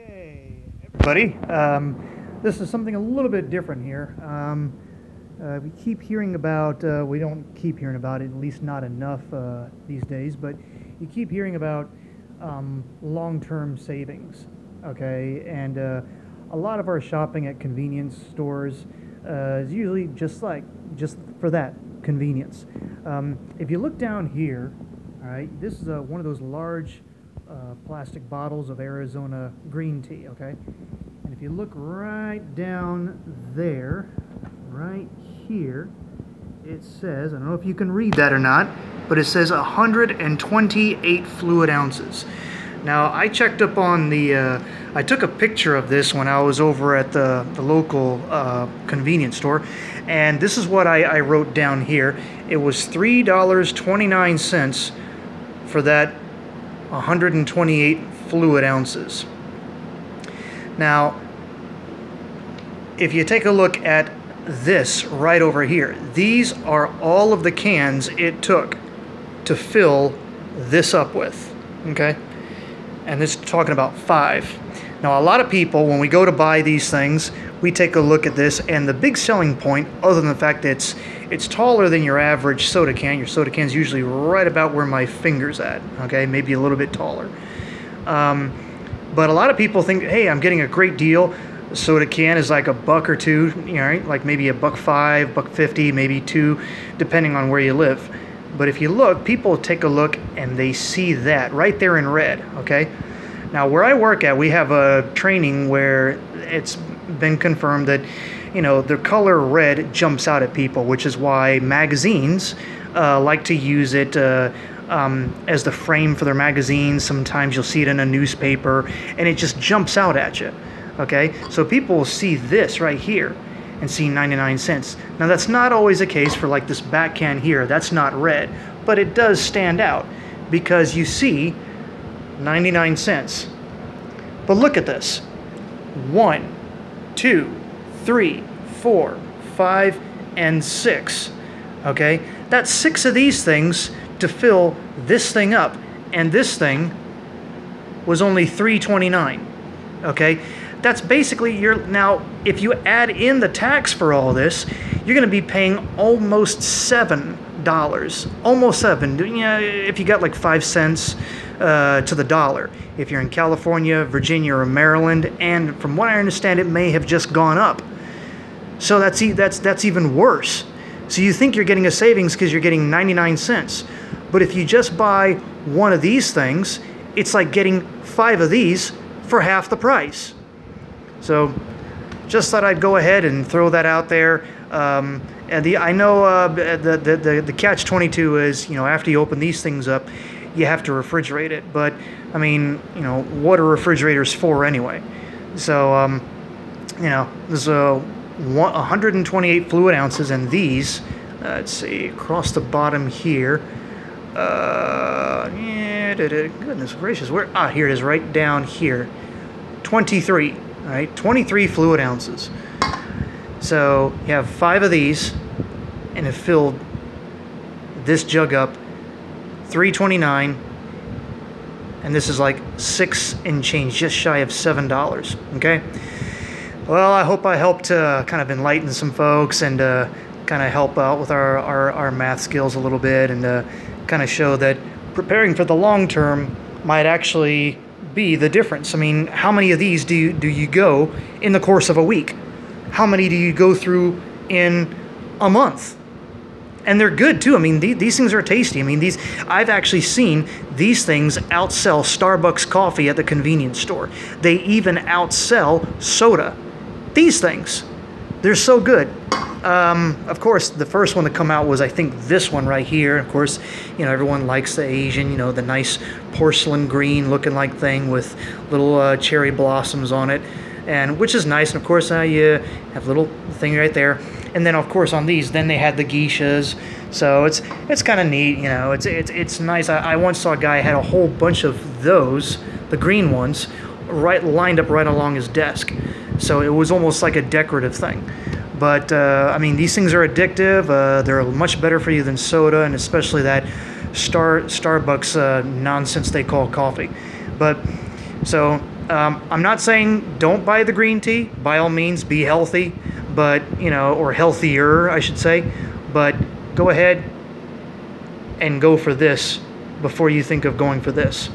Okay, everybody, this is something a little bit different here. We keep hearing about, we don't keep hearing about it, at least not enough these days, but you keep hearing about long-term savings, okay? And a lot of our shopping at convenience stores is usually just for that, convenience. If you look down here, all right, this is one of those large plastic bottles of Arizona green tea, okay? And if you look right down there, right here, it says, I don't know if you can read that or not, but it says 128 fluid ounces. Now, I checked up on the, I took a picture of this when I was over at the local convenience store, and this is what I wrote down here. It was $3.29 for that 128 fluid ounces. Now, if you take a look at this right over here, these are all of the cans it took to fill this up with, okay? And this is talking about 5. Now, a lot of people, when we go to buy these things, we take a look at this, and the big selling point, other than the fact that it's taller than your average soda can. Your soda can is usually right about where my finger's at, okay? Maybe a little bit taller. But a lot of people think, hey, I'm getting a great deal. A soda can is like $1 or $2, you know, right? Like maybe $1.05, $1.50, maybe $2, depending on where you live. But if you look, people take a look and they see that right there in red, okay? Now, where I work at, we have a training where it's been confirmed that, you know, the color red jumps out at people, which is why magazines like to use it as the frame for their magazines. Sometimes you'll see it in a newspaper, and it just jumps out at you, okay? So people will see this right here and see 99 cents. Now, that's not always the case for like this back can here. That's not red, but it does stand out because you see 99 cents. But look at this. 1, 2, 3, 4, 5, and 6. Okay? That's 6 of these things to fill this thing up. And this thing was only $3.29. Okay? That's basically now, if you add in the tax for all this, you're going to be paying almost $7. Almost 7. You know, if you got like 5 cents to the dollar. If you're in California, Virginia, or Maryland, and from what I understand, it may have just gone up. So that's even worse. So you think you're getting a savings because you're getting 99 cents. But if you just buy one of these things, it's like getting 5 of these for half the price. So just thought I'd go ahead and throw that out there. And I know the catch-22 is, you know, after you open these things up, you have to refrigerate it. But I mean, you know, what are refrigerators for anyway? So you know, there's 128 fluid ounces, and these, let's see, across the bottom here. Yeah, goodness gracious, where? Ah, here it is, right down here. 23. All right, 23 fluid ounces. So you have 5 of these, and it filled this jug up. $3.29, and this is like 6 and change, just shy of $7. Okay. Well, I hope I helped kind of enlighten some folks and kind of help out with our math skills a little bit, and kind of show that preparing for the long term might actually be the difference. I mean, how many of these do you go in the course of a week? How many do you go through in a month? And they're good too. I mean, these things are tasty. I mean, I've actually seen these things outsell Starbucks coffee at the convenience store. They even outsell soda. These things, they're so good. Of course, the first one to come out was, I think, this one right here. Of course, you know, everyone likes the Asian, you know, the nice porcelain green looking like thing with little cherry blossoms on it, and which is nice. And of course, you have a little thing right there. And then, of course, on these, then they had the geishas. So it's kind of neat, you know. It's nice. I once saw a guy had a whole bunch of those, the green ones, lined up right along his desk. So it was almost like a decorative thing. But I mean, these things are addictive. They're much better for you than soda, and especially that Starbucks nonsense they call coffee. But so I'm not saying don't buy the green tea. By all means, be healthy, but, or healthier, I should say. But go ahead and go for this before you think of going for this.